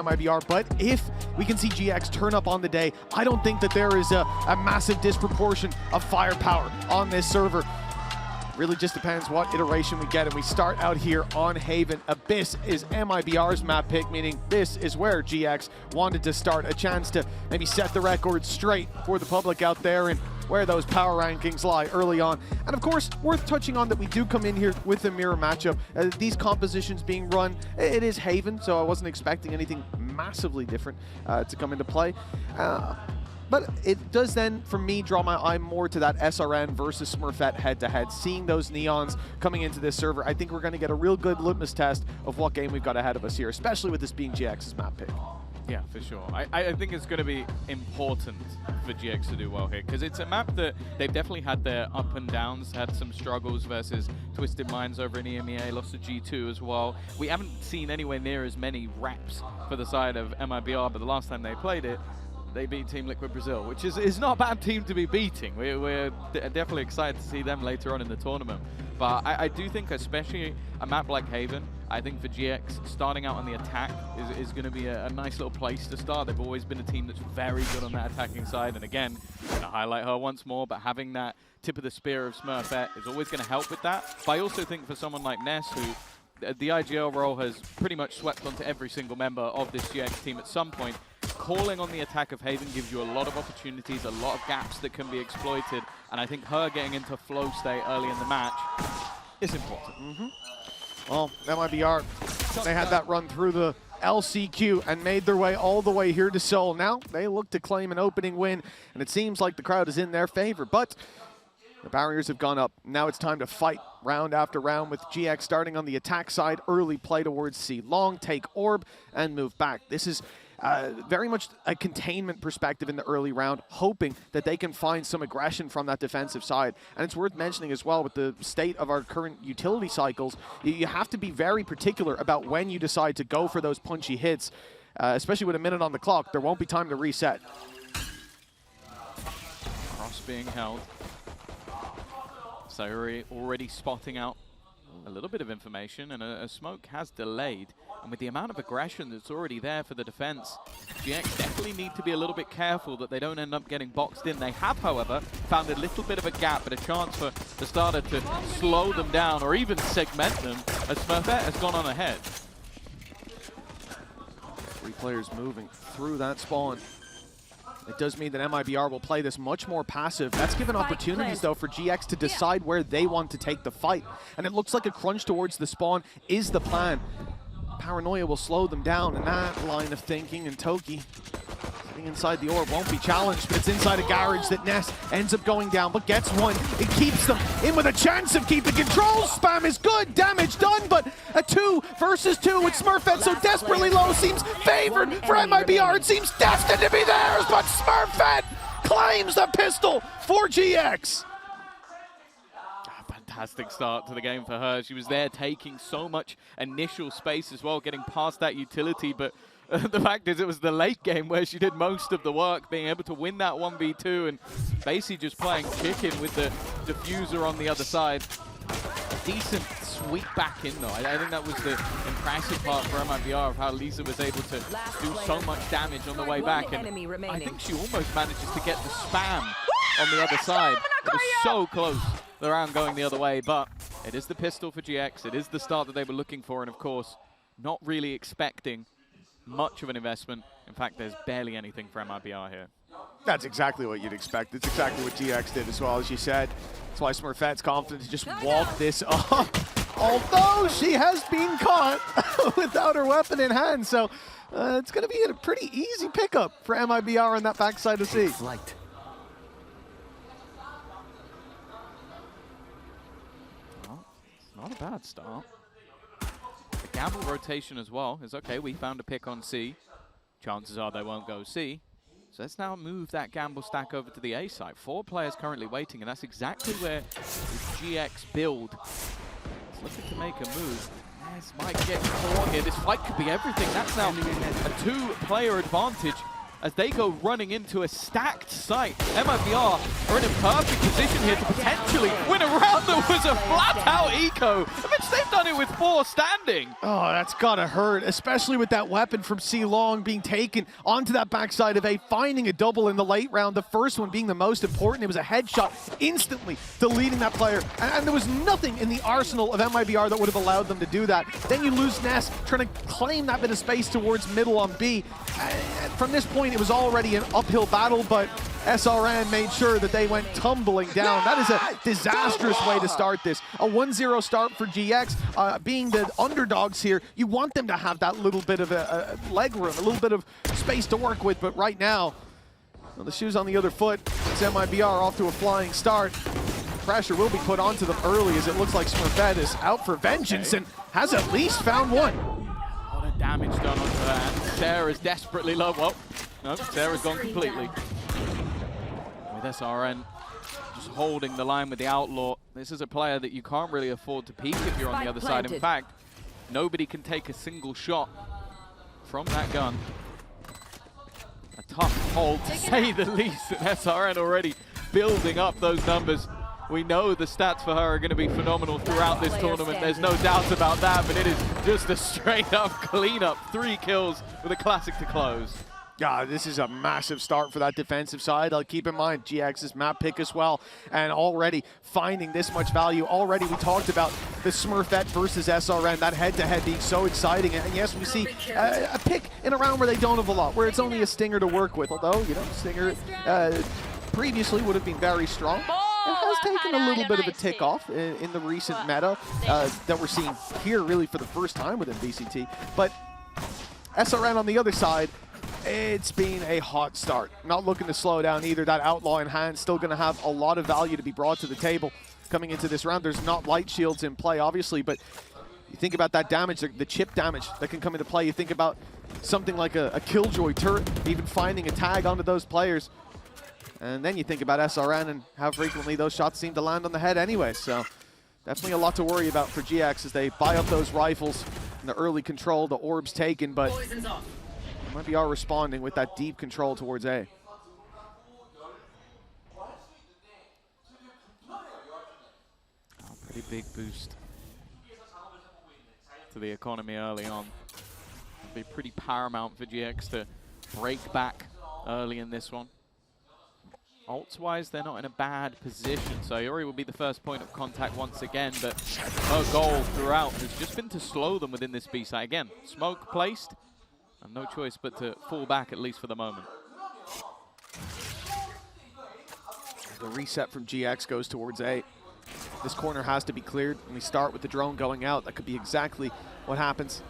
MIBR, but if we can see GX turn up on the day, I don't think that there is a massive disproportion of firepower on this server. Really just depends what iteration we get, and we start out here on Haven. Abyss is MIBR's map pick, meaning this is where GX wanted to start, a chance to maybe set the record straight for the public out there and where those power rankings lie early on. And of course, worth touching on that we do come in here with a mirror matchup. These compositions being run, it is Haven, so I wasn't expecting anything massively different to come into play. But it does then, for me, draw my eye more to that SRN versus Smurfette head-to-head. Seeing those Neons coming into this server, I think we're going to get a real good litmus test of what game we've got ahead of us here, especially with this being GX's map pick. Yeah, for sure. I think it's going to be important for GX to do well here, because it's a map that they've definitely had their up and downs, had some struggles versus Twisted Minds over in EMEA, lost to G2 as well. We haven't seen anywhere near as many reps for the side of MIBR, but the last time they played it, they beat Team Liquid Brazil, which is not a bad team to be beating. We're definitely excited to see them later on in the tournament. But I do think, especially a map like Haven, I think for GX, starting out on the attack is going to be a nice little place to start. They've always been a team that's very good on that attacking side. And again, I'm going to highlight her once more, but having that tip of the spear of Smurfette is always going to help with that. But I also think for someone like Ness, who the IGL role has pretty much swept onto every single member of this GX team at some point, calling on the attack of Haven gives you a lot of opportunities, a lot of gaps that can be exploited, and I think her getting into flow state early in the match is important. Well, MIBR, they had that run through the LCQ and made their way all the way here to Seoul. Now they look to claim an opening win, and it seems like the crowd is in their favor, but the barriers have gone up. Now it's time to fight round after round, with GX starting on the attack side, early play towards C long, take orb, and move back. This is very much a containment perspective in the early round, hoping that they can find some aggression from that defensive side. And it's worth mentioning as well, with the state of our current utility cycles, you have to be very particular about when you decide to go for those punchy hits, especially with a minute on the clock. There won't be time to reset. Cross being held. So already spotting out a little bit of information, and a smoke has delayed. And with the amount of aggression that's already there for the defense, GX definitely need to be a little bit careful that they don't end up getting boxed in. They have, however, found a little bit of a gap, but a chance for the starter to slow them down or even segment them, as Smurfette has gone on ahead. 3 players moving through that spawn. It does mean that MIBR will play this much more passive. That's given opportunities, though, for GX to decide where they want to take the fight. And it looks like a crunch towards the spawn is the plan. Paranoia will slow them down in that line of thinking, and Toki sitting inside the orb won't be challenged, but it's inside a garage that Ness ends up going down, but gets one. It keeps them in with a chance of keeping control. Spam is good, damage done, but a 2 versus 2 with Smurfette so desperately low seems favored for MIBR. It seems destined to be theirs, but Smurfette claims the pistol for GX. Fantastic start to the game for her. She was there taking so much initial space as well, getting past that utility, but the fact is it was the late game where she did most of the work, being able to win that 1v2 and basically just playing chicken with the diffuser on the other side. Decent sweep back in, though. I think that was the impressive part for MIBR of how Lisa was able to do so much damage on the way back, and I think she almost manages to get the spam on the other side. It was so close, the round going the other way, but it is the pistol for GX. It is the start that they were looking for, and of course, not really expecting much of an investment. In fact, there's barely anything for MIBR here. That's exactly what you'd expect. It's exactly what GX did as well, as you said. That's why Smurfette's confident to just walk this up, although she has been caught without her weapon in hand. So it's going to be a pretty easy pickup for MIBR on that backside of C. Flight. Well, it's not a bad start. The gamble rotation as well is okay. We found a pick on C. Chances are they won't go C. So let's now move that gamble stack over to the A side. 4 players currently waiting, and that's exactly where the GX build is looking to make a move. Ness might get caught here. This fight could be everything. That's now a 2-player advantage as they go running into a stacked site. MIBR are in a perfect position here to potentially win a round that was a flat-out eco, which they've done it with 4 standing. Oh, that's gotta hurt, especially with that weapon from C-Long being taken onto that backside of A, finding a double in the late round, the first one being the most important. It was a headshot, instantly deleting that player, and there was nothing in the arsenal of MIBR that would have allowed them to do that. Then you lose Ness, trying to claim that bit of space towards middle on B. And from this point, it was already an uphill battle, but SRN made sure that they went tumbling down. That is a disastrous way to start this. A 1-0 start for GX. Being the underdogs here, you want them to have that little bit of a leg room, a little bit of space to work with, but right now, well, the shoe's on the other foot. It's MIBR off to a flying start. Pressure will be put onto them early as it looks like Smurfette is out for vengeance and has at least found one. A lot of damage done onto her, and Sarah's desperately low. Well, no, Sarah's gone completely. With SRN just holding the line with the Outlaw. This is a player that you can't really afford to peek if you're on the other side. In fact, nobody can take a single shot from that gun. A tough hold to say the least. And SRN already building up those numbers. We know the stats for her are going to be phenomenal throughout this tournament. There's no doubt about that, but it is just a straight up cleanup. 3 kills with a classic to close. Yeah, this is a massive start for that defensive side. I'll keep in mind GX's map pick as well, and already finding this much value. Already we talked about the Smurfette versus SRN, that head-to-head being so exciting. And yes, we see a pick in a round where they don't have a lot, where it's only a Stinger to work with. Although, you know, Stinger previously would have been very strong. It has taken a little bit of a tick off in the recent meta that we're seeing here really for the first time within VCT. But SRN on the other side, it's been a hot start. Not looking to slow down either. That Outlaw in hand still going to have a lot of value to be brought to the table coming into this round. There's not light shields in play, obviously, but you think about that damage, the chip damage that can come into play. You think about something like a Killjoy turret, even finding a tag onto those players. And then you think about SRN and how frequently those shots seem to land on the head anyway. So definitely a lot to worry about for GX as they buy up those rifles in the early control, the orbs taken, but MIBR responding with that deep control towards A. Oh, pretty big boost to the economy early on. It'll be pretty paramount for GX to break back early in this one. Ults-wise, they're not in a bad position. Sayori will be the first point of contact once again, but her goal throughout has just been to slow them within this B site. Again, smoke placed, and no choice but to fall back, at least for the moment. The reset from GX goes towards A. This corner has to be cleared, and we start with the drone going out. That could be exactly what happens.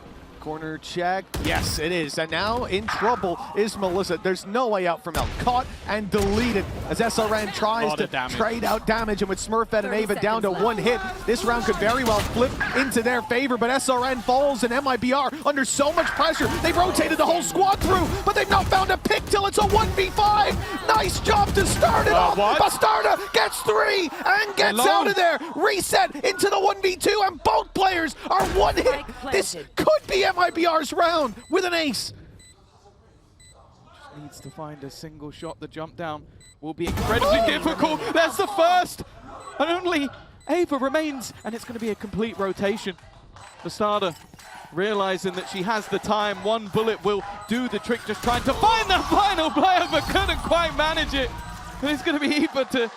Corner check. Yes, it is. And now in trouble is Melissa. There's no way out from L. Caught and deleted as SRN tries to trade out damage. And with Smurfette and Ava down to 1 hit, this round could very well flip into their favor. But SRN falls and MIBR under so much pressure. They've rotated the whole squad through, but they've not found a pick till it's a 1v5. Nice job to start it off. Bastarda gets 3 and gets out of there. Reset into the 1v2, and both players are 1 hit. This could be MIBR's round with an ace. Just needs to find a single shot. The jump down will be incredibly difficult. That's the first, and only Ava remains, and it's going to be a complete rotation. Bastarda realizing that she has the time. 1 bullet will do the trick, just trying to find that final player, but couldn't quite manage it. And it's going to be Eva to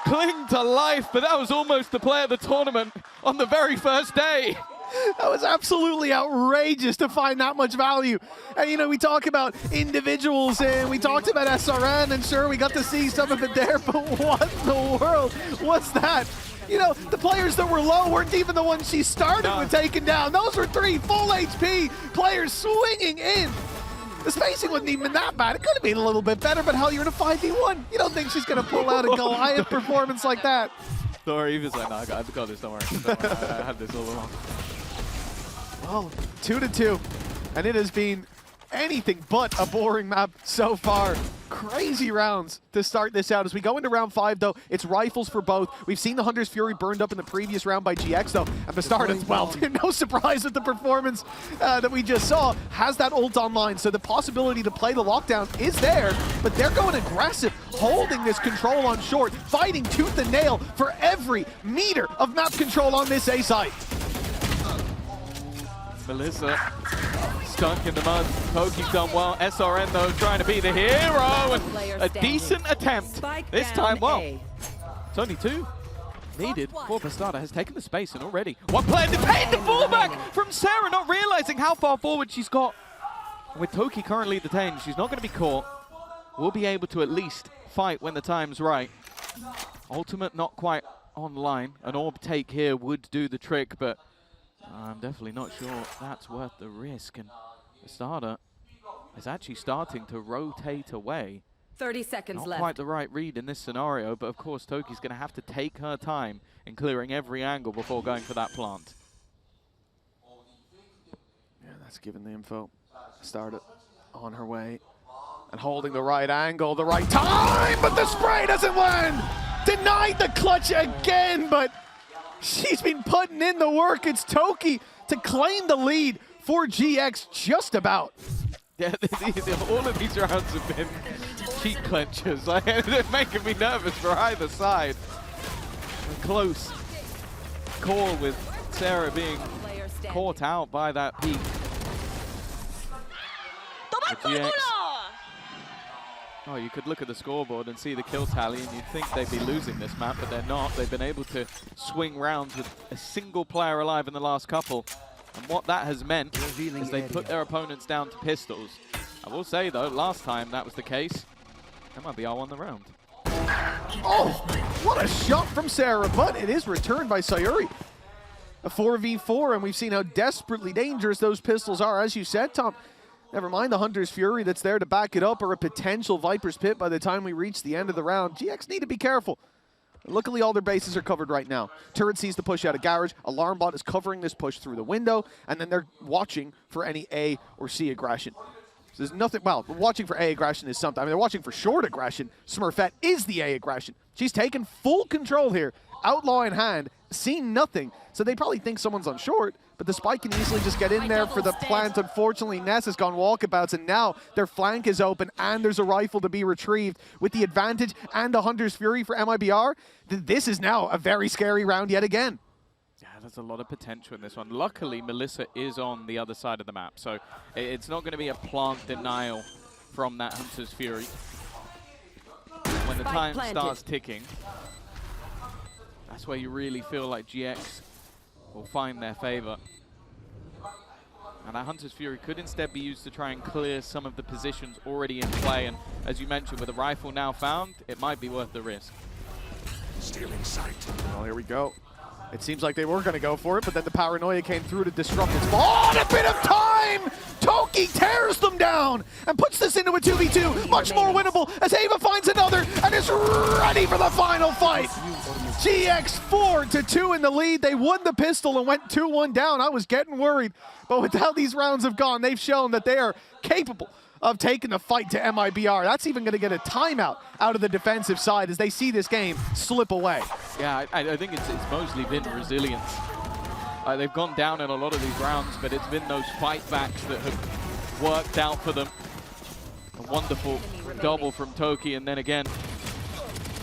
cling to life, but that was almost the play of the tournament on the very first day. That was absolutely outrageous to find that much value. And you know, we talk about individuals and we talked about SRN, and sure, we got to see some of it there, but what in the world was that? You know, the players that were low weren't even the ones she started with taking down. Those were 3 full HP players swinging in. The spacing wasn't even that bad. It could have been a little bit better, but hell, you're in a 5v1. You don't think she's going to pull out a Goliath performance like that. Don't worry, Eva's like, no, I've got this, don't worry. I had this all along. Well, 2-2, and it has been anything but a boring map so far. Crazy rounds to start this out. As we go into round 5, though, it's rifles for both. We've seen the Hunter's Fury burned up in the previous round by GX, though. And Bastard as well. No surprise with the performance that we just saw. Has that ult online, so the possibility to play the lockdown is there. But they're going aggressive, holding this control on short, fighting tooth and nail for every meter of map control on this A site. Melissa stunk in the mud. Toki's done well. SRN, though, trying to be the hero. And a decent attempt. This time, well, it's only 2 needed for Bastarda. Has taken the space, and already one player detained the fallback from Sarah, not realizing how far forward she's got. With Toki currently detained, she's not going to be caught. Will be able to at least fight when the time's right. Ultimate not quite online. An orb take here would do the trick, but I'm definitely not sure that's worth the risk. And Bastarda is actually starting to rotate away. 30 seconds Not left. quite the right read in this scenario, but of course Toki's going to have to take her time in clearing every angle before going for that plant. Yeah, that's given the info. Bastarda on her way and holding the right angle, the right time, but the spray doesn't land. Denied the clutch again, but she's been putting in the work. It's Toki to claim the lead for GX just about. Yeah, all of these rounds have been cheek clenchers. Like, they're making me nervous for either side. A close call with Sarah being caught out by that peak. GX. Oh, you could look at the scoreboard and see the kill tally, and you'd think they'd be losing this map, but they're not. They've been able to swing rounds with a single player alive in the last couple. And what that has meant is they put their opponents down to pistols. I will say, though, last time that was the case, MIBR won the round. Oh, what a shot from Sarah, but it is returned by Sayuri. A 4v4, and we've seen how desperately dangerous those pistols are, as you said, Tom. Never mind the Hunter's Fury that's there to back it up, or a potential Viper's Pit by the time we reach the end of the round. GX need to be careful. Luckily, all their bases are covered right now. Turret sees the push out of Garage. Alarm bot is covering this push through the window, and then they're watching for any A or C aggression. So there's nothing, well, watching for A aggression is something. I mean, they're watching for short aggression. Smurfette is the A aggression. She's taken full control here. Outlaw in hand, seen nothing. So they probably think someone's on short, but the spike can easily just get in there for the plant. Unfortunately, Ness has gone walkabouts, and now their flank is open, and there's a rifle to be retrieved. With the advantage and a Hunter's Fury for MIBR, this is now a very scary round yet again. Yeah, there's a lot of potential in this one. Luckily, Melissa is on the other side of the map, so it's not going to be a plant denial from that Hunter's Fury. When the time starts ticking, that's where you really feel like GX will find their favor. And that Hunter's Fury could instead be used to try and clear some of the positions already in play. And as you mentioned, with a rifle now found, it might be worth the risk. Stealing sight. Well, here we go. It seems like they were going to go for it, but then the paranoia came through to disrupt its fall. Oh, a bit of time! Toki tears them down and puts this into a 2v2. Much more winnable as Ava finds another and is ready for the final fight. GX 4-2 in the lead. They won the pistol and went 2-1 down. I was getting worried, but with how these rounds have gone, they've shown that they are capable of taking the fight to MIBR. That's even going to get a timeout out of the defensive side as they see this game slip away. Yeah, I think it's mostly been resilience. They've gone down in a lot of these rounds, but it's been those fight backs that have worked out for them. A wonderful double from Toki, and then again,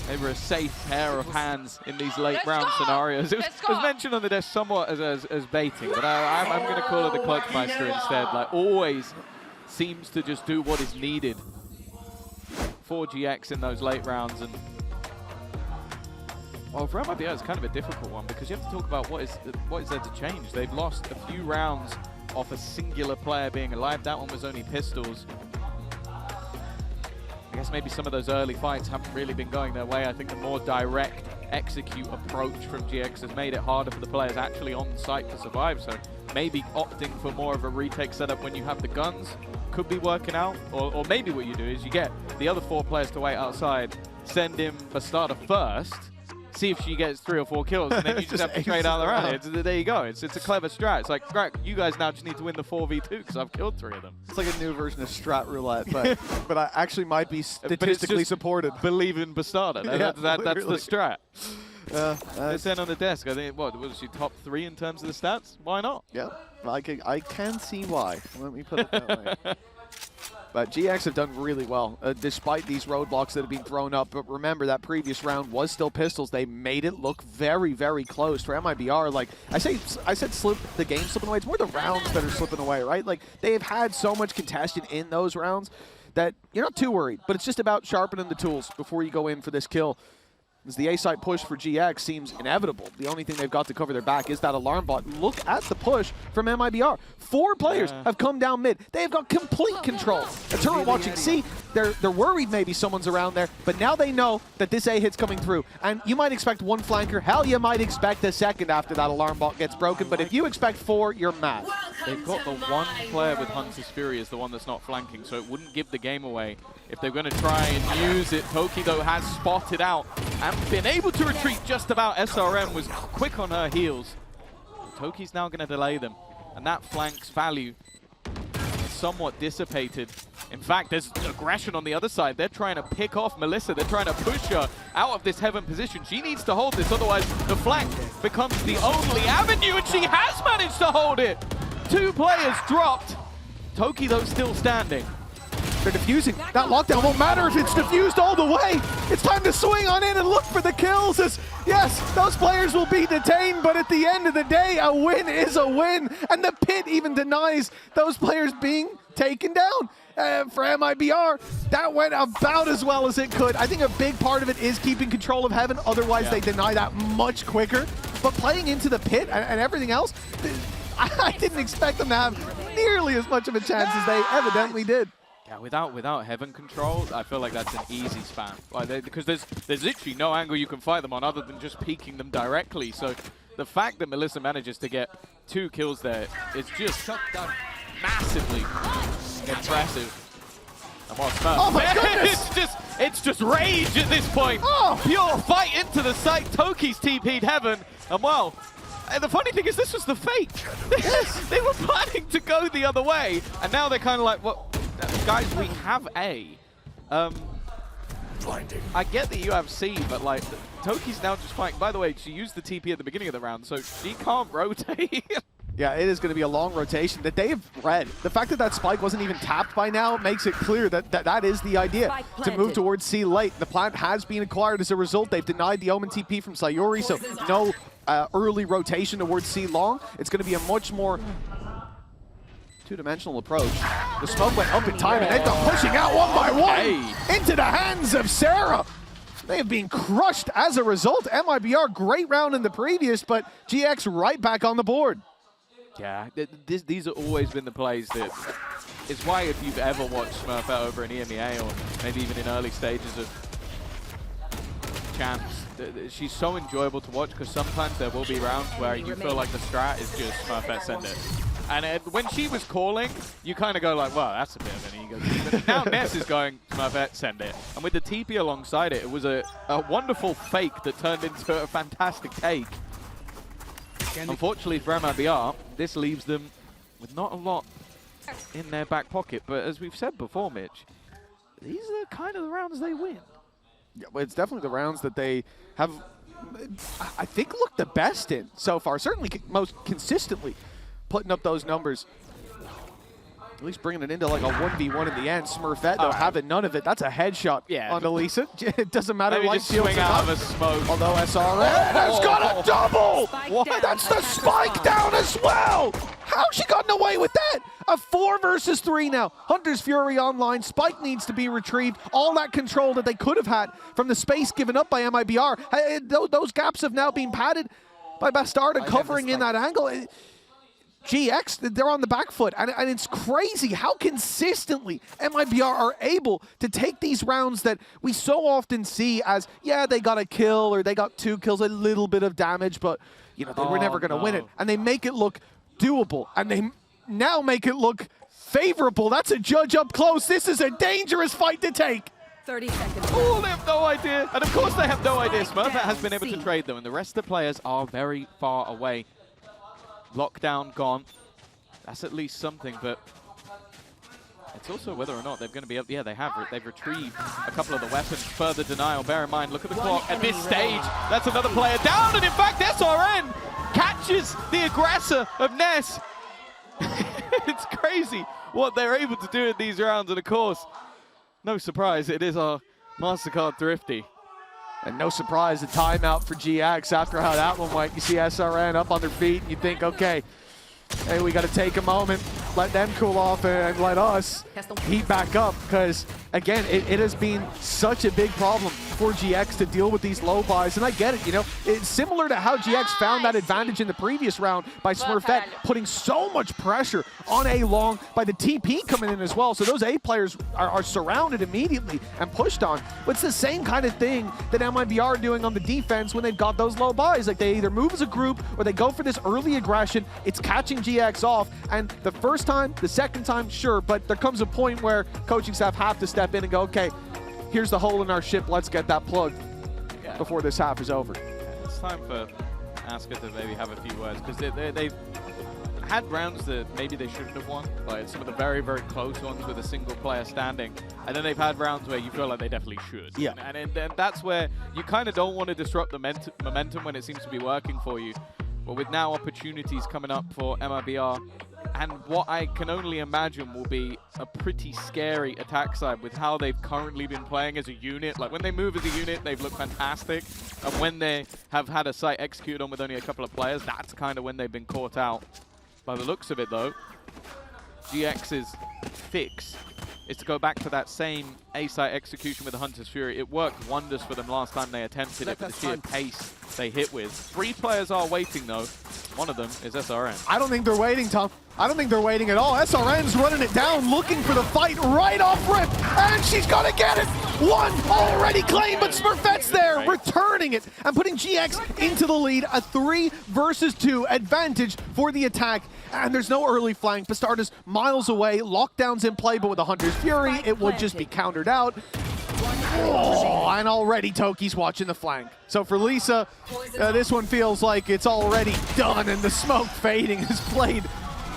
they were a safe pair of hands in these late round scenarios. It was mentioned on the desk somewhat as baiting, but I'm going to call it the Clutchmeister instead. Like, always seems to just do what is needed for GX in those late rounds. And well, for MIBR, it's kind of a difficult one because you have to talk about what is there to change. They've lost a few rounds off a singular player being alive. That one was only pistols. I guess maybe some of those early fights haven't really been going their way. I think the more direct execute approach from GX has made it harder for the players actually on site to survive. So maybe opting for more of a retake setup when you have the guns could be working out. Or maybe what you do is you get the other 4 players to wait outside, send in Bastarda first, see if she gets 3 or 4 kills, and then you just have to trade out the round. There you go. It's a clever strat. It's like, right, you guys now just need to win the 4v2 because I've killed 3 of them. It's like a new version of strat roulette, but I actually might be statistically supported. Believe in Bastarda. Yeah, That's the strat. It's It's on the desk. I think, what, was she top 3 in terms of the stats? Why not? Yeah, I can see why. Let me put it that way. But GX have done really well, despite these roadblocks that have been thrown up. But remember, that previous round was still pistols. They made it look very, very close. For MIBR, like, I said slip the game slipping away. It's more the rounds that are slipping away, right? Like, they've had so much contention in those rounds that you're not too worried. But it's just about sharpening the tools before you go in for this kill. As the A-side push for GX seems inevitable. The only thing they've got to cover their back is that alarm bot. Look at the push from MIBR. 4 players have come down mid. They've got complete control. The turret watching C, they're worried maybe someone's around there, but now they know that this A hit's coming through. And you might expect 1 flanker. Hell, you might expect a second after that alarm bot gets broken, but if you expect 4, you're mad. They've got the 1 player with Hunter's Fury as the one that's not flanking, so it wouldn't give the game away if they're going to try and use it. Toki, though, has spotted out and been able to retreat just about. SRM was quick on her heels. Toki's now going to delay them, and that flank's value is somewhat dissipated. In fact, there's aggression on the other side. They're trying to pick off Melissa. They're trying to push her out of this heaven position. She needs to hold this, otherwise the flank becomes the only avenue, and she has managed to hold it. 2 players dropped. Toki, though, still standing. They're defusing. That lockdown won't matter if it's defused all the way. It's time to swing on in and look for the kills. As yes, those players will be detained, but at the end of the day, a win is a win. And the pit even denies those players being taken down. For MIBR, that went about as well as it could. I think a big part of it is keeping control of heaven. Otherwise, they deny that much quicker. But playing into the pit and everything else, I didn't expect them to have nearly as much of a chance as they evidently did. Yeah, without heaven control, I feel like that's an easy spam. Like because there's literally no angle you can fight them on other than just peeking them directly. So the fact that Melissa manages to get 2 kills there is just massively impressive. And oh my goodness! it's just rage at this point. Pure fight into the site. Toki's TP'd heaven, and well. And the funny thing is, this was the fake. They were planning to go the other way, and now they're kind of like, well, guys, we have A. I get that you have C, but like, Toki's now just fighting. By the way, she used the TP at the beginning of the round, so she can't rotate. Yeah, it is going to be a long rotation that they have read. The fact that that spike wasn't even tapped by now makes it clear that that is the idea, to move towards C late. The plant has been acquired as a result. They've denied the Omen TP from Sayuri, so no early rotation towards C long. It's going to be a much more two-dimensional approach. The smoke went up in time, and they've gone pushing out 1 by 1 into the hands of Sarah. They have been crushed as a result. MIBR, great round in the previous, but GX right back on the board. Yeah, these have always been the plays that... It's why if you've ever watched Smurfette over in EMEA, or maybe even in early stages of champs, she's so enjoyable to watch, because sometimes there will be rounds where you feel like the strat is just Smurfette send it. And when she was calling, you kind of go like, well, that's a bit of an ego. But now Ness is going, Smurfette, send it. And with the TP alongside it, it was a wonderful fake that turned into a fantastic take. Unfortunately for MIBR, this leaves them with not a lot in their back pocket. But as we've said before, Mitch, these are kind of the rounds they win. Yeah, well, it's definitely the rounds that they have, I think, looked the best in so far. Certainly most consistently putting up those numbers. At least bringing it into like a 1v1 in the end. Smurfette, though, having none of it. That's a headshot on Elisa. It doesn't matter. Maybe just swing out of a smoke. Although SRM has got a double! That's the spike down as well! How's she gotten away with that? A 4 versus 3 now. Hunter's Fury online. Spike needs to be retrieved. All that control that they could have had from the space given up by MIBR. Those gaps have now been padded by Bastarda covering in that angle. GX, they're on the back foot, and it's crazy how consistently MIBR are able to take these rounds that we so often see as, yeah, they got a kill or they got 2 kills, a little bit of damage, but you know they were never going to win it, and they make it look doable, and they now make it look favorable. That's a judge up close. This is a dangerous fight to take. 30 seconds. Oh, they have no idea. And of course they have no idea. Smurfette has been able to trade them, and the rest of the players are very far away. Lockdown gone. That's at least something, but it's also whether or not they're going to be able. Yeah, they've retrieved a couple of the weapons. Further denial. Bear in mind, look at the clock. At this stage, that's another player down, and in fact, SRN catches the aggressor of Ness. It's crazy what they're able to do in these rounds, and of course, no surprise, it is our MasterCard Thrifty. And no surprise, the timeout for GX after how that one went. You see SRN up on their feet, and you think, okay, hey, we got to take a moment, let them cool off, and let us heat back up. Because, again, it has been such a big problem for GX to deal with these low buys. And I get it, you know. It's similar to how GX found that advantage in the previous round by Smurfette putting so much pressure on A long by the TP coming in as well. So those A players are surrounded immediately and pushed on. But it's the same kind of thing that MIBR are doing on the defense when they've got those low buys. Like, they either move as a group or they go for this early aggression. It's catching GX off, and the first time, the second time, sure, but there comes a point where coaching staff have to step in and go, okay, here's the hole in our ship, let's get that plugged before this half is over. It's time for Asker to maybe have a few words, because they've had rounds that maybe they shouldn't have won, like some of the very, very close ones with a single player standing, and then they've had rounds where you feel like they definitely should. Yeah. And that's where you kind of don't want to disrupt the momentum when it seems to be working for you. But with now opportunities coming up for MIBR, and what I can only imagine will be a pretty scary attack side with how they've currently been playing as a unit. Like, when they move as a unit, they've looked fantastic. And when they have had a site executed on with only a couple of players, that's kind of when they've been caught out. By the looks of it, though, GX's fix is to go back to that same A-site execution with the Hunter's Fury. It worked wonders for them last time they attempted it with the sheer pace they hit with. 3 players are waiting, though. One of them is SRN. I don't think they're waiting, Tom. I don't think they're waiting at all. SRN's running it down, looking for the fight right off rip, and she's gonna get it! One already claimed, but Smurfette's there, returning it, and putting GX into the lead. A 3 versus 2 advantage for the attack, and there's no early flank. Bastarda's miles away, lockdown's in play, but with the Hunter's Fury, it would just be countered out. Oh, and already Toki's watching the flank. So for Lisa, this one feels like it's already done, and the smoke fading is played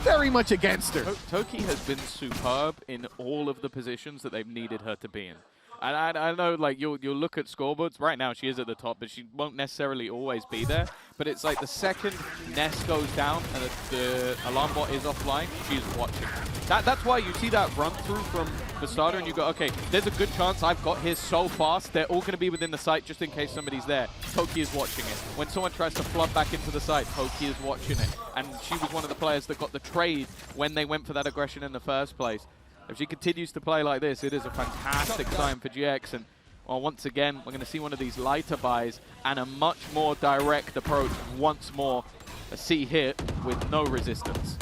very much against her. Toki has been superb in all of the positions that they've needed her to be in. And I know, like, you'll look at scoreboards. Right now, she is at the top, but she won't necessarily always be there. But it's like the second Ness goes down and the alarm bot is offline, she's watching. That's why you see that run through from the starter, and you go, okay, there's a good chance I've got here so fast. They're all going to be within the site just in case somebody's there. Toki is watching it. When someone tries to flood back into the site, Toki is watching it. And she was one of the players that got the trade when they went for that aggression in the first place. If she continues to play like this, it is a fantastic sign for GX. And well, once again, we're going to see one of these lighter buys and a much more direct approach once more. A C hit with no resistance.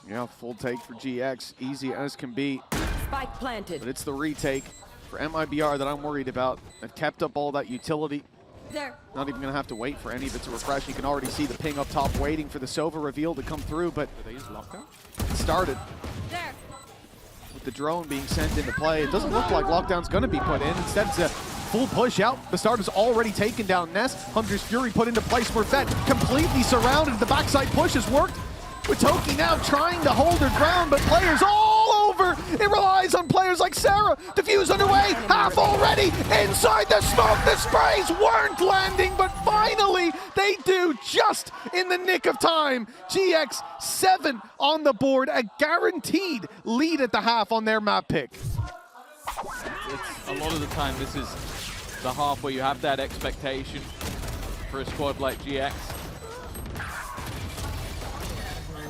Yeah, full take for GX, easy as can be. Spike planted. But it's the retake for MIBR that I'm worried about. They've kept up all that utility. There. Not even going to have to wait for any of it to refresh. You can already see the ping up top waiting for the Sova reveal to come through, but Do they use lockdown? it started. There. With the drone being sent into play, it doesn't look like lockdown's going to be put in. Instead, it's a full push out. The start is already taken down Ness. Hunter's Fury put into place. Smurfette completely surrounded. The backside push has worked. With Toki now trying to hold her ground, but players all over. It relies on players like Sarah. Diffuse underway, half already. Inside the smoke, the sprays weren't landing, but finally they do just in the nick of time. GX 7 on the board, a guaranteed lead at the half on their map pick. It's a lot of the time, this is the half where you have that expectation for a squad like GX.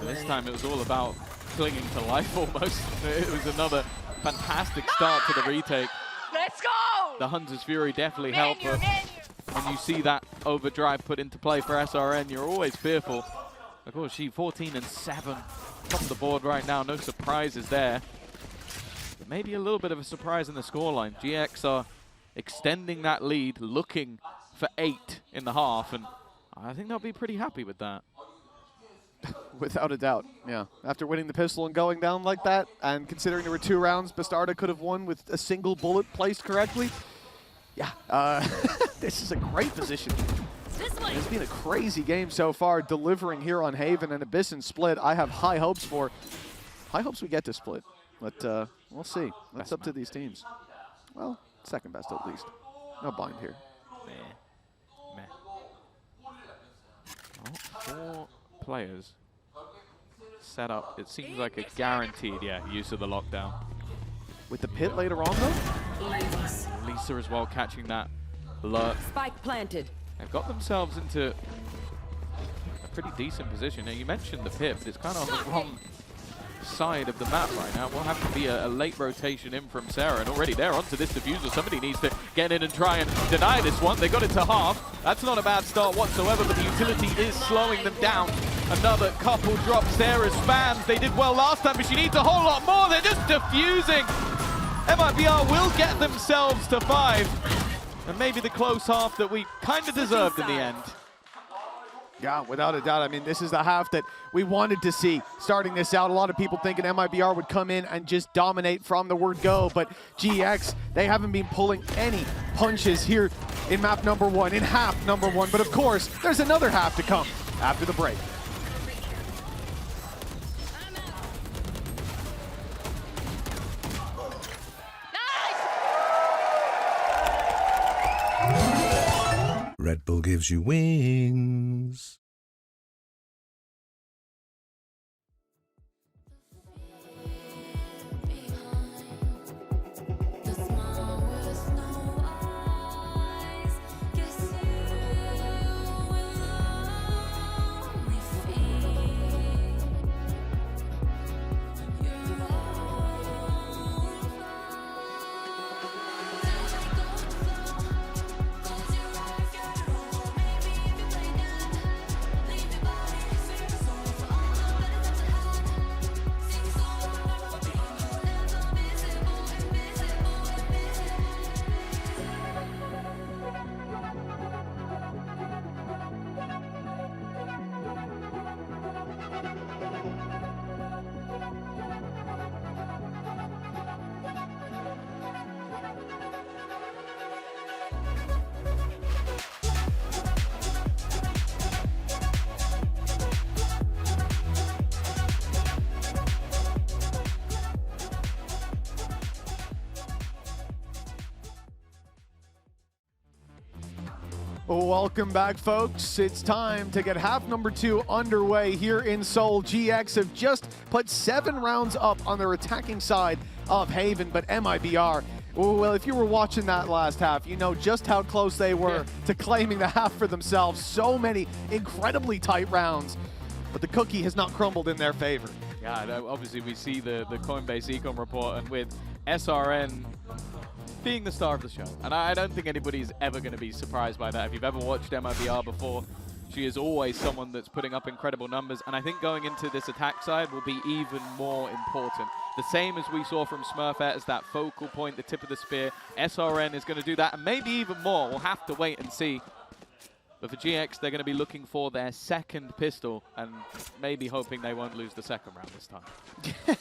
This time it was all about clinging to life almost. It was another fantastic start to the retake. Let's go! The Hunter's Fury definitely helped, but when you see that overdrive put into play for SRN, you're always fearful. Of course, she 14 and 7, top of the board right now. No surprises there. But maybe a little bit of a surprise in the scoreline. GX are extending that lead, looking for 8 in the half, and I think they'll be pretty happy with that. Without a doubt, yeah. After winning the pistol and going down like that, and considering there were 2 rounds Bastarda could have won with a single bullet placed correctly, yeah, this is a great position. It's been a crazy game so far, delivering here on Haven and Abyss and Split. I have high hopes for. High hopes we get to Split, but we'll see. That's up to these teams. Well, second best at least. No bind here. Meh. Well, 4 players set up. It seems like a guaranteed, use of the lockdown. With the pit later on, though? Lisa as well catching that alert. Spike planted. They've got themselves into a pretty decent position. Now, you mentioned the pit, but it's kind of on the wrong side of the map right now. Will have to be a late rotation in from Sarah, and already they're onto this diffuser. Somebody needs to get in and try and deny this one. They got it to half. That's not a bad start whatsoever, but the utility is slowing them down. Another couple drops. Sarah's fans, they did well last time, but she needs a whole lot more. They're just diffusing. MIBR will get themselves to 5, and maybe the close half that we kind of deserved in the end. Yeah, without a doubt. I mean, this is the half that we wanted to see starting this out. A lot of people thinking MIBR would come in and just dominate from the word go, but GX, they haven't been pulling any punches here in map number 1, in half number 1. But of course, there's another half to come after the break. Red Bull gives you wings. Welcome back, folks. It's time to get half number 2 underway here in Seoul. GX have just put 7 rounds up on their attacking side of Haven, but MIBR, well, if you were watching that last half, you know just how close they were to claiming the half for themselves. So many incredibly tight rounds, but the cookie has not crumbled in their favor. Yeah, obviously we see the Coinbase Econ report, and with SRN being the star of the show, and I don't think anybody's ever going to be surprised by that. If you've ever watched MIBR before, she is always someone that's putting up incredible numbers, and I think going into this attack side will be even more important. The same as we saw from Smurfette as that focal point, the tip of the spear. SRN is going to do that, and maybe even more. We'll have to wait and see. But for GX, they're going to be looking for their second pistol, and maybe hoping they won't lose the second round this time.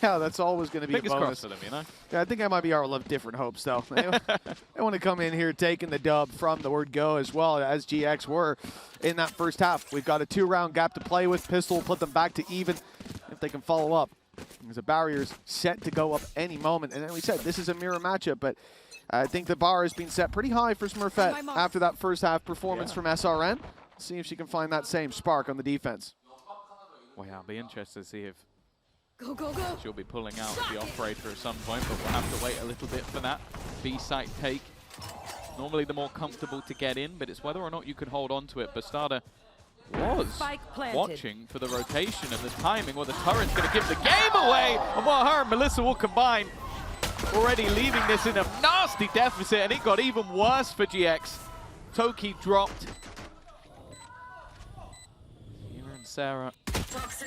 Yeah, that's always going to be a bonus. Fingers crossed for them, you know? Yeah, I think MIBR will have different hopes, though. They want to come in here taking the dub from the word go, as well as GX were in that first half. We've got a 2-round gap to play with. Pistol will put them back to even if they can follow up. There's a barrier's set to go up any moment. And then we said this is a mirror matchup, but I think the bar has been set pretty high for Smurfette after that first half performance from SRN. See if she can find that same spark on the defense. Well, yeah, I'll be interested to see if Go. she'll be pulling out the operator at some point, but we'll have to wait a little bit for that B-site take. Normally the more comfortable to get in, but it's whether or not you can hold on to it. Bastarda was watching for the rotation and the timing, where the turret's going to give the game away, and while her and Melissa will combine, already leaving this in a nasty deficit, and it got even worse for GX. Toki dropped. Here and Sarah,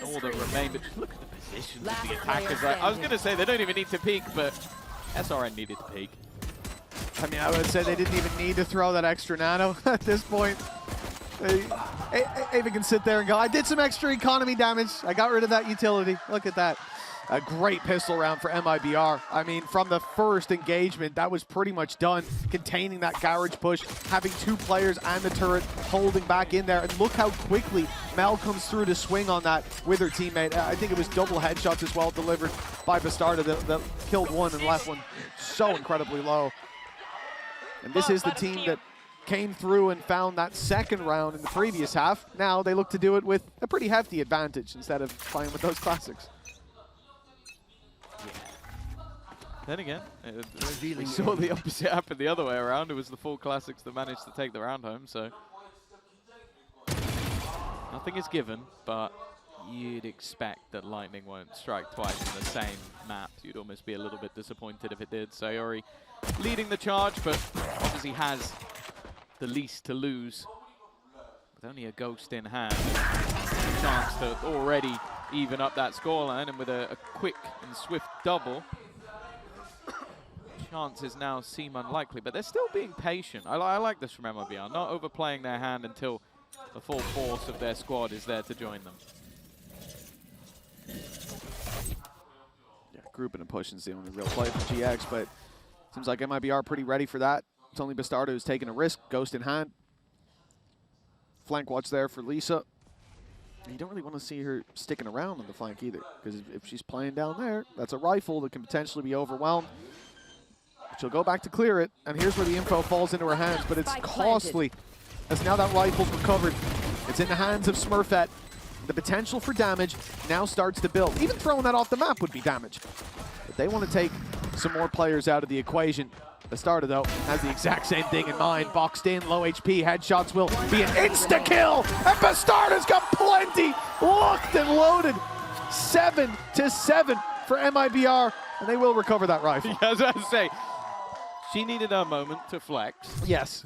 all that remain, but just look at the positions of the attackers. I was going to say they don't even need to peek, but SRN needed to peek. I mean, I would say they didn't even need to throw that extra nano at this point. Ava can sit there and go, I did some extra economy damage. I got rid of that utility. Look at that. A great pistol round for MIBR. I mean, from the first engagement, that was pretty much done. Containing that garage push, having 2 players and the turret holding back in there. And look how quickly Mel comes through to swing on that with her teammate. I think it was double headshots as well delivered by Bastarda that killed one and left one so incredibly low. And this is the team that came through and found that second round in the previous half. Now they look to do it with a pretty hefty advantage instead of playing with those classics. Then again, we saw the opposite happen the other way around. It was the 4 classics that managed to take the round home, so nothing is given, but you'd expect that Lightning won't strike twice in the same map. You'd almost be a little bit disappointed if it did. Sayori leading the charge, but obviously has the least to lose. With only a ghost in hand, chance to already even up that scoreline, and with a quick and swift double, chances now seem unlikely, but they're still being patient. I like this from MIBR, not overplaying their hand until the full force of their squad is there to join them. Yeah, grouping and pushing is the only real play for GX, but seems like MIBR pretty ready for that. It's only Bastardo who's taking a risk, ghost in hand. Flank watch there for Lisa. You don't really want to see her sticking around on the flank either, because if she's playing down there, that's a rifle that can potentially be overwhelmed. She'll go back to clear it, and here's where the info falls into her hands, but it's costly, as now that rifle's recovered. It's in the hands of Smurfette. The potential for damage now starts to build. Even throwing that off the map would be damage. But they want to take some more players out of the equation. Bastarda, though, has the exact same thing in mind. Boxed in, low HP, headshots will be an insta-kill, and Bastarda's got plenty locked and loaded. 7-7 for MIBR, and they will recover that rifle. Yeah, I was about to say, she needed a moment to flex. Yes.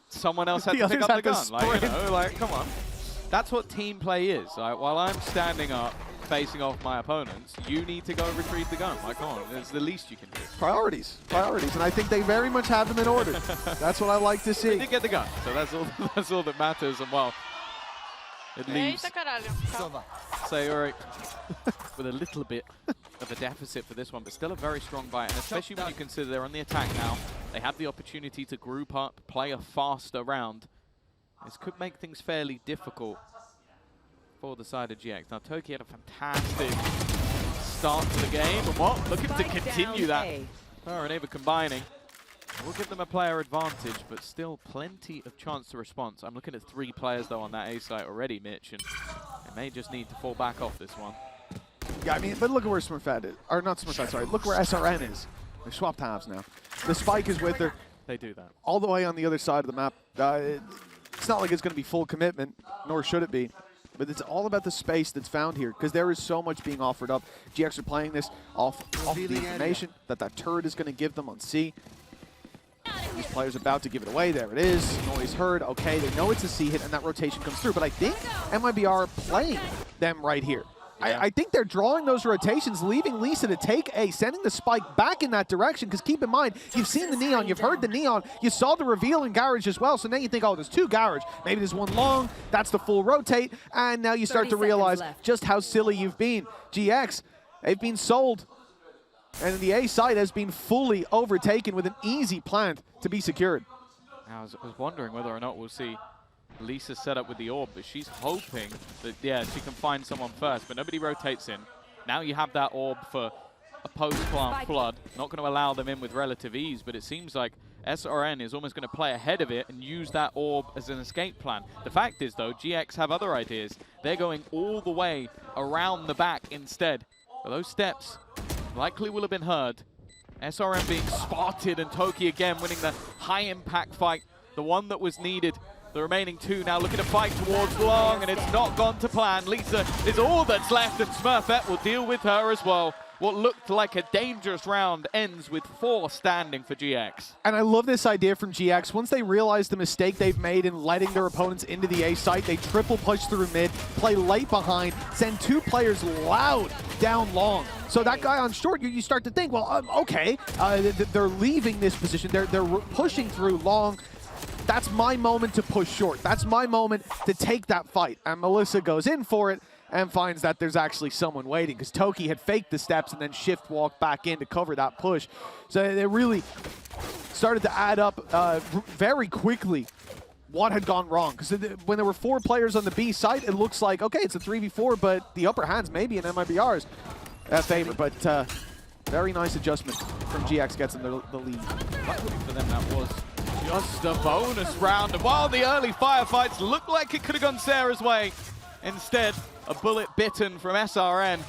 Someone else had The to pick others up the had to gun. Like, you sprint. know, like, come on. That's what team play is. Like, while I'm standing up, facing off my opponents, you need to go retrieve the gun. Like, come on, it's the least you can do. Priorities, and I think they very much have them in order. That's what I like to They see. did get the gun, so that's all. That's all that matters. And well, it leaves Eita caralho. Sayori with a little bit of a deficit for this one, but still a very strong buy, and especially when you consider they're on the attack now. They have the opportunity to group up, play a faster round. This could make things fairly difficult for the side of GX. Now, Toki had a fantastic start to the game, and what? Looking to continue that. Her and Ava combining. We'll give them a player advantage, but still plenty of chance to response. I'm looking at 3 players, though, on that A site already, Mitch, and they may just need to fall back off this one. Yeah, I mean, but look at where Smurfette is. Or not Smurfette, sorry. Look where SRN is. They swapped halves now. The spike is with her. They do that. All the way on the other side of the map. It's not like it's going to be full commitment, nor should it be. But it's all about the space that's found here, because there is so much being offered up. GX are playing this off the information that turret is going to give them on C. These players about to give it away. There it is. Noise heard. Okay, they know it's a C hit, and that rotation comes through. But I think MIBR are playing them right here. Yeah. I think they're drawing those rotations, leaving Lisa to take A, sending the spike back in that direction, because keep in mind, you've seen the neon, you've heard the neon, you saw the reveal in garage as well, so now you think, oh, there's 2 garage, maybe there's 1 long, that's the full rotate, and now you start to realize just how silly you've been. GX, they've been sold, and the A site has been fully overtaken with an easy plant to be secured. I was wondering whether or not we'll see Lisa set up with the orb, but she's hoping that, yeah, she can find someone first, but nobody rotates in. Now you have that orb for a post-plant flood. Not going to allow them in with relative ease, but it seems like SRN is almost going to play ahead of it and use that orb as an escape plan. The fact is, though, GX have other ideas. They're going all the way around the back instead. But those steps likely will have been heard. SRN being spotted, and Toki again winning the high-impact fight, the one that was needed. The remaining 2 now looking to fight towards long, and it's not gone to plan. Lisa is all that's left, and Smurfette will deal with her as well. What looked like a dangerous round ends with 4 standing for GX. And I love this idea from GX. Once they realize the mistake they've made in letting their opponents into the A site, they triple push through mid, play late behind, send 2 players loud down long. So that guy on short, you start to think, well, okay, they're leaving this position. They're pushing through long. that's my moment to push short. That's my moment to take that fight. And Melissa goes in for it and finds that there's actually someone waiting, because Toki had faked the steps and then shift walked back in to cover that push. So it really started to add up very quickly what had gone wrong. Because when there were 4 players on the B side, it looks like, okay, it's a 3v4, but the upper hand's maybe in MIBR's favor. But very nice adjustment from GX gets in the lead. Luckily for them, that was just a bonus round. And while the early firefights looked like it could have gone Sarah's way, instead, a bullet bitten from SRN.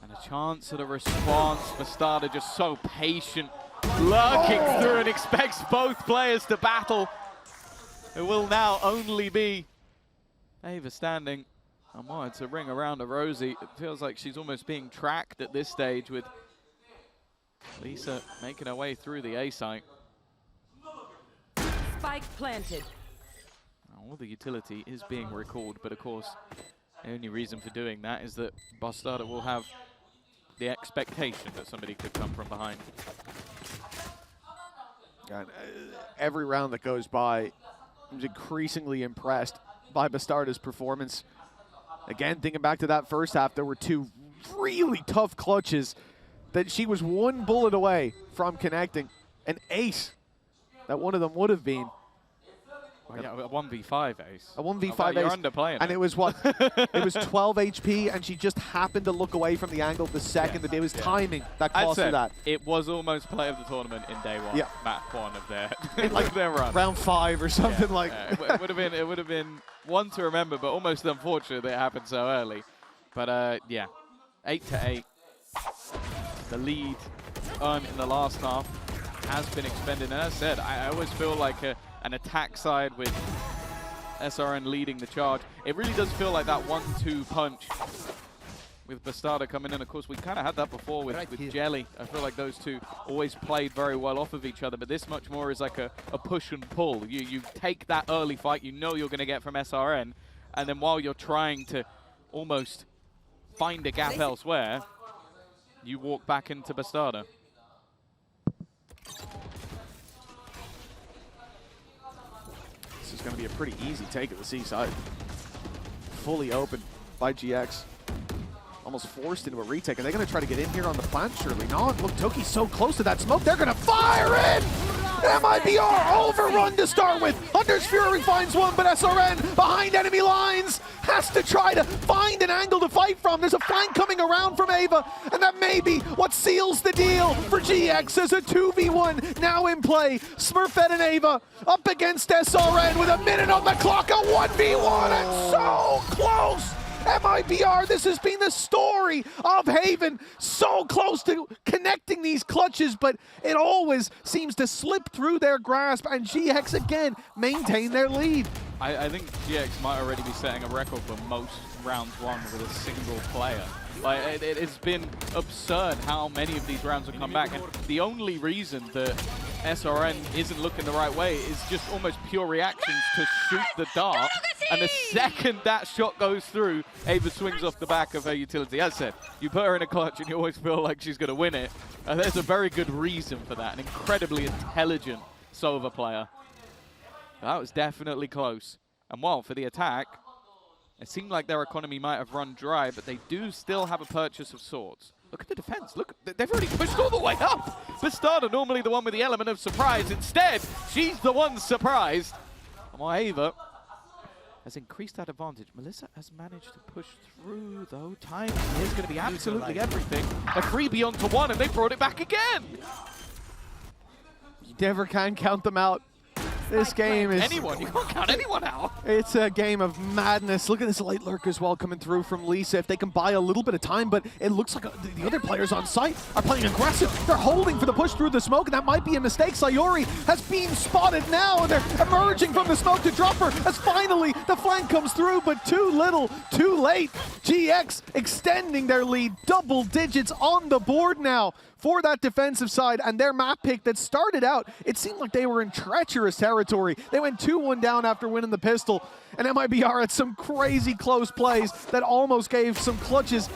And a chance at a response. Bastarda just so patient, lurking through and expects both players to battle. It will now only be Ava standing. I wanted to ring around a Rosie. It feels like she's almost being tracked at this stage, with Lisa making her way through the A site. Spike planted. All the utility is being recalled, but of course, the only reason for doing that is that Bastarda will have the expectation that somebody could come from behind. And every round that goes by, I'm increasingly impressed by Bastarda's performance. Again, thinking back to that first half, there were 2 really tough clutches that she was 1 bullet away from connecting. An ace that one of them would have been. Well, yeah, a 1v5 ace. A 1v5 oh, ace. You're underplaying and it. It was what? It was 12 HP, and she just happened to look away from the angle the second that it was timing that cost her that. It was almost play of the tournament in day 1, map 1 of their, like their run. Round 5 or something like. It would have been one to remember, but almost unfortunate that it happened so early. But yeah, 8-8. The lead earned in the last half has been expended, and as I said, I always feel like an attack side with SRN leading the charge. It really does feel like that 1-2 punch with Bastarda coming in. Of course, we kind of had that before with Jelly. I feel like those two always played very well off of each other, but this much more is like a push and pull. You take that early fight you know you're going to get from SRN, and then while you're trying to almost find a gap elsewhere, you walk back into Bastarda. This is going to be a pretty easy take of the C side. Fully open by GX. Almost forced into a retake. Are they going to try to get in here on the plant? Surely not. Look, Toki's so close to that smoke. They're going to fire in! MIBR overrun to start with. Hunter's Fury finds one, but SRN behind enemy lines has to try to find an angle to fight from. There's a flank coming around from Ava, and that may be what seals the deal for GX as a 2v1 now in play. Smurfette and Ava up against SRN with a minute on the clock, a 1v1, and so close! MIBR, this has been the story of Haven. So close to connecting these clutches, but it always seems to slip through their grasp, and GX again maintain their lead. I think GX might already be setting a record for most rounds won with a single player. Like, it's been absurd how many of these rounds have come back, and the only reason that SRN isn't looking the right way is just almost pure reactions to shoot the dart, and the second that shot goes through, Ava swings off the back of her utility. As I said, you put her in a clutch and you always feel like she's going to win it, and there's a very good reason for that, an incredibly intelligent Sova player. That was definitely close. And while for the attack, it seemed like their economy might have run dry, but they do still have a purchase of swords. Look at the defense. Look, they've already pushed all the way up. Bastarda, normally the one with the element of surprise. Instead, she's the one surprised. And while Ava has increased that advantage, Melissa has managed to push through, though. Time is going to be absolutely everything. A freebie onto one, and they brought it back again. You never can count them out. This game is... Anyone. You can't count anyone out. It's a game of madness. Look at this late lurk as well coming through from Lisa. If they can buy a little bit of time, but it looks like the other players on site are playing aggressive. They're holding for the push through the smoke, and that might be a mistake. Sayori has been spotted now, and they're emerging from the smoke to drop her as finally the flank comes through, but too little, too late. GX extending their lead, double digits on the board now for that defensive side, and their map pick that started out, it seemed like they were in treacherous territory. They went 2-1 down after winning the pistol, and MIBR had some crazy close plays that almost gave some clutches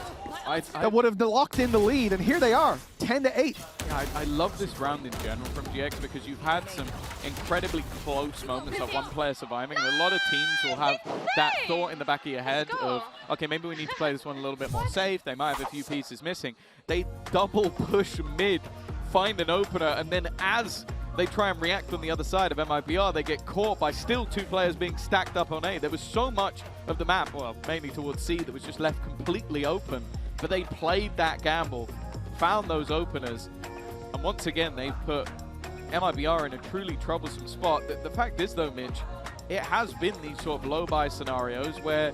that would have locked in the lead, and here they are, 10-8. Yeah, I love this round in general from GX because you've had some incredibly close moments of one player surviving, and a lot of teams will have that thought in the back of your head of, okay, maybe we need to play this one a little bit more safe. They might have a few pieces missing. They double push mid, find an opener, and then as they try and react on the other side of MIBR, they get caught by still 2 players being stacked up on A. There was so much of the map, well, mainly towards C, that was just left completely open, but they played that gamble, found those openers, and once again, they've put MIBR in a truly troublesome spot. The fact is, though, Mitch, it has been these sort of low-buy scenarios where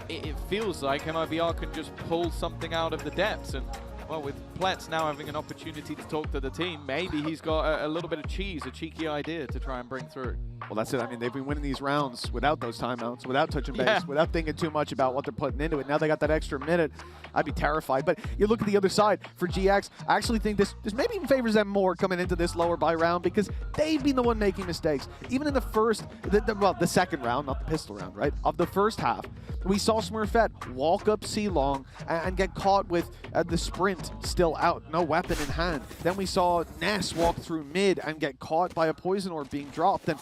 it feels like MIBR can just pull something out of the depths, and well, with Pletz now having an opportunity to talk to the team, maybe he's got a little bit of cheese, a cheeky idea to try and bring through. Well, that's it. I mean, they've been winning these rounds without those timeouts, without touching base, without thinking too much about what they're putting into it. Now they got that extra minute. I'd be terrified. But you look at the other side for GX, I actually think this maybe even favors them more coming into this lower buy round because they've been the one making mistakes. Even in the first, the second round, not the pistol round, right, of the first half, we saw Smurfette walk up C long and get caught with the sprint still out, no weapon in hand. Then we saw Ness walk through mid and get caught by a poison orb being dropped. And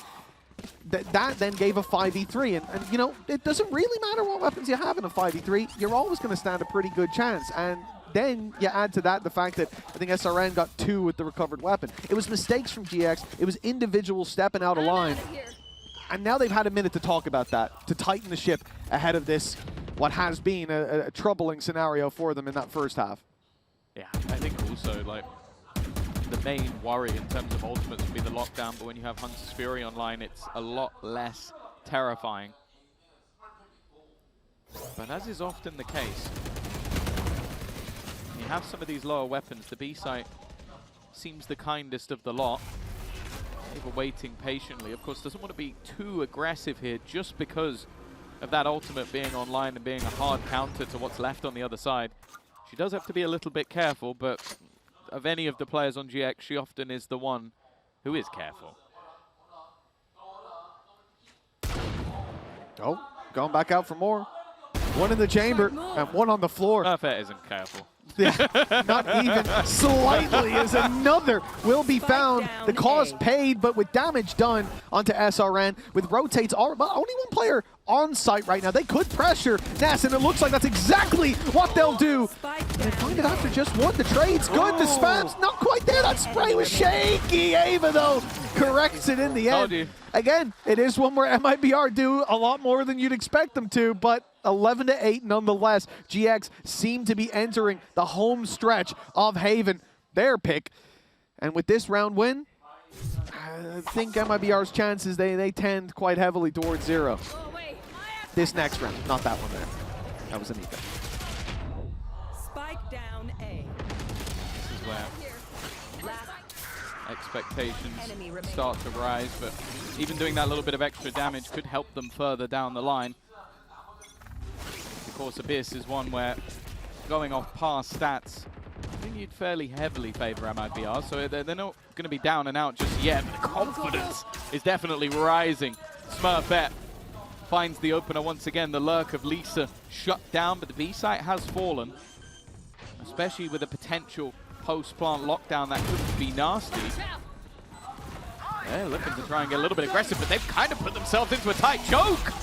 that then gave a 5v3. And, you know, it doesn't really matter what weapons you have in a 5v3. You're always going to stand a pretty good chance. And then you add to that the fact that I think SRN got 2 with the recovered weapon. It was mistakes from GX. It was individuals stepping out of line. And now they've had a minute to talk about that, to tighten the ship ahead of this, what has been a troubling scenario for them in that first half. Yeah, I think also, like, the main worry in terms of ultimates would be the lockdown, but when you have Hunter's Fury online, it's a lot less terrifying. But as is often the case, you have some of these lower weapons. The B site seems the kindest of the lot. Ava waiting patiently. Of course, doesn't want to be too aggressive here just because of that ultimate being online and being a hard counter to what's left on the other side. She does have to be a little bit careful, but of any of the players on GX, she often is the one who is careful. Oh, going back out for more. One in the chamber and one on the floor. Smurfette isn't careful. Yeah, not even slightly, as another will be found. The cost paid, but with damage done onto SRN, with rotates, only one player on site right now. They could pressure Ness, and it looks like that's exactly what they'll do. They find it after just one. The trade's good. The spam's not quite there. That spray was shaky. Ava, though, corrects it in the end. Again, it is one where MIBR do a lot more than you'd expect them to, but 11-8 nonetheless. GX seem to be entering the home stretch of Haven, their pick. And with this round win, I think MIBR's chances, they tend quite heavily towards 0. This next round, not that one there. That was Anika. Spike down A. This is where expectations start to rise, but even doing that little bit of extra damage could help them further down the line. Of course, Abyss is one where going off past stats, I think you'd fairly heavily favor MIBR, so they're not going to be down and out just yet. But the confidence is definitely rising. Smurfette finds the opener once again. The lurk of Lisa shut down, but the B site has fallen, especially with a potential post-plant lockdown that could be nasty. They're looking to try and get a little bit aggressive, but they've kind of put themselves into a tight choke.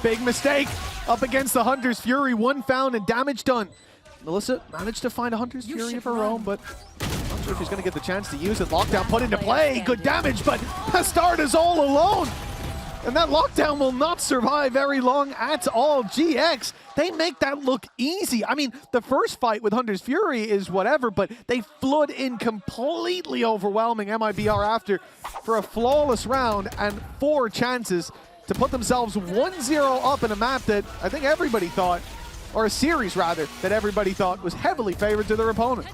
Big mistake up against the Hunter's Fury. 1 found and damage done. Melissa managed to find a Hunter's Fury of her own, but I'm not sure if she's going to get the chance to use it. Lockdown put into play. Good damage, but Astarda's all alone. And that lockdown will not survive very long at all. GX, they make that look easy. I mean, the first fight with Hunter's Fury is whatever, but they flood in completely overwhelming MIBR after for a flawless round and 4 chances to put themselves 1-0 up in a map that I think everybody thought, or a series rather, that everybody thought was heavily favored to their opponent.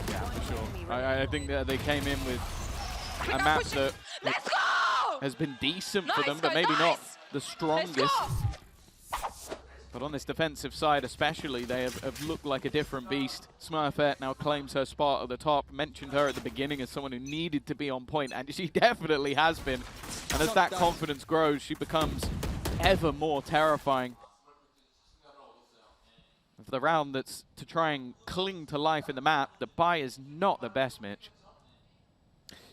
Yeah, for sure. I think that they came in with a map that has been decent for them, but maybe not the strongest. But on this defensive side especially, they have looked like a different beast. Smurfette now claims her spot at the top. Mentioned her at the beginning as someone who needed to be on point, and she definitely has been. And as that confidence grows, she becomes ever more terrifying. the round that's to try and cling to life in the map, the buy is not the best, Mitch.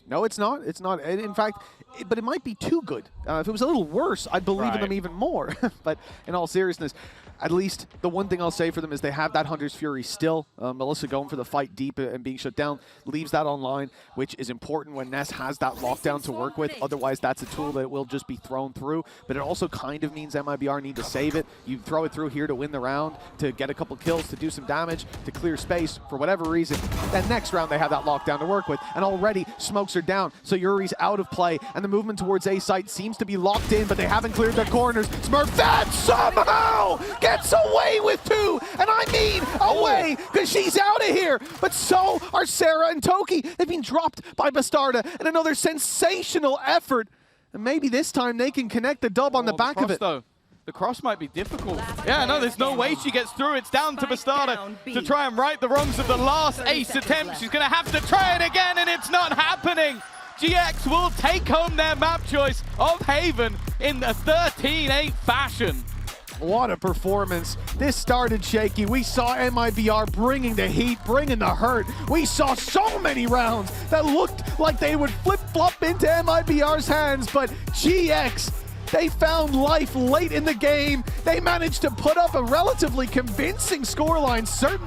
No, it's not. It's not. In fact, but it might be too good. If it was a little worse, I'd believe in them even more. But in all seriousness, at least the one thing I'll say for them is they have that Hunter's Fury still. Melissa going for the fight deep and being shut down leaves that online, which is important when Ness has that lockdown to work with. Otherwise, that's a tool that will just be thrown through. But it also kind of means MIBR need to save it. You throw it through here to win the round, to get a couple kills, to do some damage, to clear space for whatever reason. Then next round, they have that lockdown to work with. And already, smokes are down. So Yuri's out of play. And the movement towards A site seems to be locked in, but they haven't cleared their corners. Smurfette somehow gets away with 2, and I mean away, because she's out of here. But so are Sarah and Toki. They've been dropped by Bastarda in another sensational effort. And maybe this time they can connect the dub on the back of it. Though. The cross might be difficult. Yeah, no, there's no way she gets through. It's down to Bastarda to try and right the wrongs of the last ace attempt. She's going to have to try it again, and it's not happening. GX will take home their map choice of Haven in the 13-8 fashion. What a performance. This started shaky. We saw MIBR bringing the heat, bringing the hurt. We saw so many rounds that looked like they would flip-flop into MIBR's hands, but GX, they found life late in the game. They managed to put up a relatively convincing scoreline, certainly.